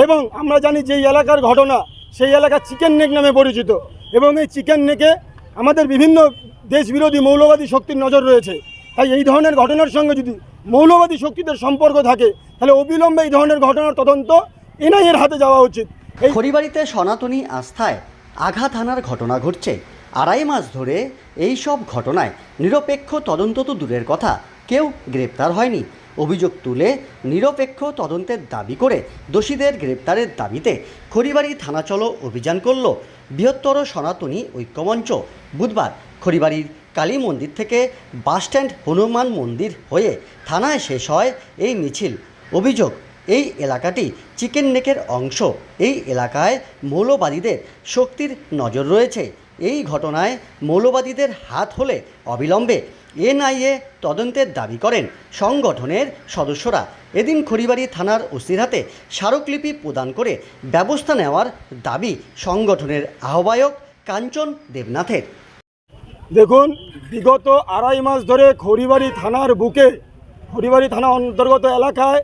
এবং আমরা জানি যে এলাকার ঘটনা সেই এলাকা চিকেন নেক নামে পরিচিত এবং এই চিকেন নেকে আমাদের বিভিন্ন দেশবিরোধী মৌলবাদী শক্তির নজর রয়েছে। তাই এই ধরনের ঘটনার সঙ্গে যদি মৌলবাদী শক্তিদের সম্পর্ক থাকে তাহলে অবিলম্বে এই ধরনের ঘটনার তদন্ত এনআইএর হাতে যাওয়া উচিত। এই খড়িবাড়িতে সনাতনী আস্থায় আঘাত হানার ঘটনা ঘটছে। আড়াই মাস ধরে এই সব ঘটনায় নিরপেক্ষ তদন্ত তো দূরের কথা, কেউ গ্রেপ্তার হয়নি। অভিযোগ তুলে নিরপেক্ষ তদন্তের দাবি করে দোষীদের গ্রেপ্তারের দাবিতে খড়িবাড়ি থানা চলো অভিযান করল বৃহত্তর সনাতনী ঐক্যমঞ্চ। বুধবার খড়িবাড়ির কালী মন্দির থেকে বাসস্ট্যান্ড হনুমান মন্দির হয়ে থানায় শেষ হয় এই মিছিল। অভিযোগ, এই এলাকাটি চিকেন নেকের অংশ। এই এলাকায় মৌলবাদীদের শক্তির নজর রয়েছে। এই ঘটনায় মৌলবাদীদের হাত হলে অবিলম্বে এনআইএ তদন্তের দাবি করেন সংগঠনের সদস্যরা। এদিন খড়িবাড়ি থানার ওসির হাতে স্মারকলিপি প্রদান করে ব্যবস্থা নেওয়ার দাবি সংগঠনের আহ্বায়ক কাঞ্চন দেবনাথের। দেখুন, বিগত আড়াই মাস ধরে খড়িবাড়ি থানার বুকে, খড়িবাড়ি থানা অন্তর্গত এলাকায়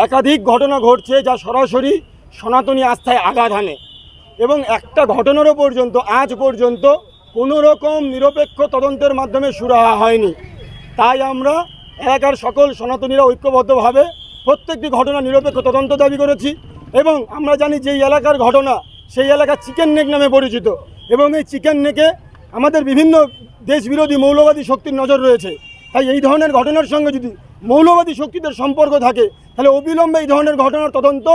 একাধিক ঘটনা ঘটছে যা সরাসরি সনাতনী আস্থায় আঘাত হানে এবং একটা ঘটনারও পর্যন্ত আজ পর্যন্ত কোনো রকম নিরপেক্ষ তদন্তের মাধ্যমে সুরাহা হয়নি। তাই আমরা এলাকার সকল সনাতনীরা ঐক্যবদ্ধভাবে প্রত্যেকটি ঘটনা নিরপেক্ষ তদন্ত দাবি করেছি এবং আমরা জানি যে এলাকার ঘটনা সেই এলাকা চিকেন নেক নামে পরিচিত এবং এই চিকেন নেকে আমাদের বিভিন্ন দেশবিরোধী মৌলবাদী শক্তির নজর রয়েছে। তাই এই ধরনের ঘটনার সঙ্গে যদি মৌলবাদী শক্তিদের সম্পর্ক থাকে তাহলে অবিলম্বে এই ধরনের ঘটনার তদন্ত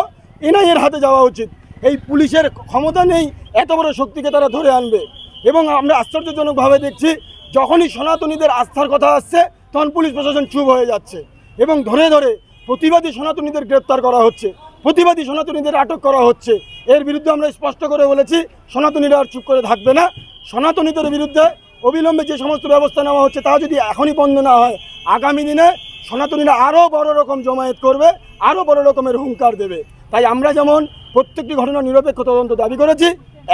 এনআইএর হাতে যাওয়া উচিত। এই পুলিশের ক্ষমতা নেই এত বড় শক্তিকে তারা ধরে আনবে এবং আমরা আশ্চর্যজনকভাবে দেখছি যখনই সনাতনীদের আস্থার কথা আসছে তখন পুলিশ প্রশাসন চুপ হয়ে যাচ্ছে এবং ধরে ধরে প্রতিবাদী সনাতনীদের গ্রেপ্তার করা হচ্ছে, প্রতিবাদী সনাতনীদের আটক করা হচ্ছে। এর বিরুদ্ধে আমরা স্পষ্ট করে বলেছি সনাতনীরা আর চুপ করে থাকবে না। সনাতনীদের বিরুদ্ধে অবিলম্বে যে সমস্ত ব্যবস্থা নেওয়া হচ্ছে তা যদি এখনই বন্ধ না হয় আগামী দিনে সনাতনীরা আরও বড় রকম জমায়েত করবে, আরও বড় রকমের হুঙ্কার দেবে। তাই আমরা যেমন প্রত্যেকটি ঘটনা নিরপেক্ষ তদন্ত দাবি করেছি,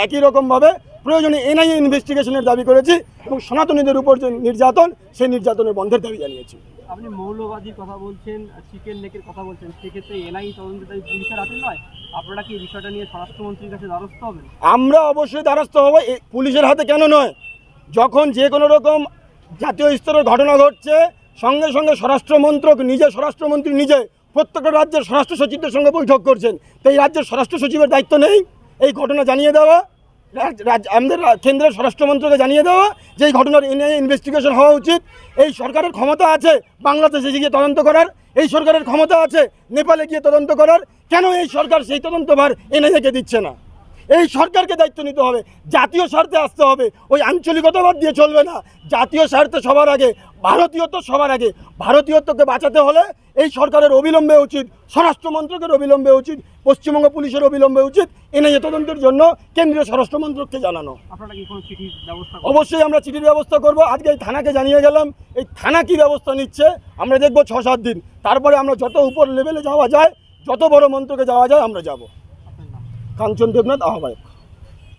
একই রকমভাবে প্রয়োজনে এনআইএ ইনভেস্টিগেশনের দাবি করেছি এবং সনাতনীদের উপর যে নির্যাতন সেই নির্যাতনের বন্ধের দাবি জানিয়েছি। আপনি মৌলবাদীর কথা বলছেন, চিকেন নেকের কথা বলছেন, সেক্ষেত্রে এনআইএ তদন্তের দাবি পুলিশের হাতে নয়। আপনারা কি এই বিষয়টা নিয়ে স্বরাষ্ট্রমন্ত্রীর কাছে দ্বারস্থ হবেন? আমরা অবশ্যই দ্বারস্থ হব। পুলিশের হাতে কেন নয়, যখন যে কোনো রকম জাতীয় স্তরের ঘটনা ঘটছে সঙ্গে সঙ্গে স্বরাষ্ট্রমন্ত্রী নিজে প্রত্যেকটা রাজ্যের স্বরাষ্ট্র সচিবদের সঙ্গে বৈঠক করছেন। তো এই রাজ্যের স্বরাষ্ট্র সচিবের দায়িত্ব নেই এই ঘটনা জানিয়ে দেওয়া, আমাদের কেন্দ্রের স্বরাষ্ট্রমন্ত্রীকে জানিয়ে দেওয়া যে এই ঘটনার এনআইএ ইনভেস্টিগেশন হওয়া উচিত। এই সরকারের ক্ষমতা আছে বাংলাদেশে গিয়ে তদন্ত করার, এই সরকারের ক্ষমতা আছে নেপালে গিয়ে তদন্ত করার, কেন এই সরকার সেই তদন্তভার এনআইএকে দিচ্ছে না? এই সরকারকে দায়িত্ব নিতে হবে, জাতীয় স্বার্থে আসতে হবে, ওই আঞ্চলিকতাবাদ দিয়ে চলবে না। জাতীয় স্বার্থে সবার আগে, ভারতীয়ত্ব সবার আগে। ভারতীয়ত্বকে বাঁচাতে হলে এই সরকারের অবিলম্বে উচিত, স্বরাষ্ট্রমন্ত্রকের অবিলম্বে উচিত, পশ্চিমবঙ্গ পুলিশের অবিলম্বে উচিত এনআইএ তদন্তের জন্য কেন্দ্রীয় স্বরাষ্ট্রমন্ত্রককে জানানো। আপনারা কি কোনো চিঠির ব্যবস্থা? অবশ্যই আমরা চিঠির ব্যবস্থা করব। আজকে এই থানাকে জানিয়ে গেলাম, এই থানা কী ব্যবস্থা নিচ্ছে আমরা দেখব 6-7 দিন। তারপরে আমরা যত উপর লেভেলে যাওয়া যায়, যত বড় মন্ত্রকে যাওয়া যায় আমরা যাব। কাঞ্চন দেবনাথ, আহ্বায়ক।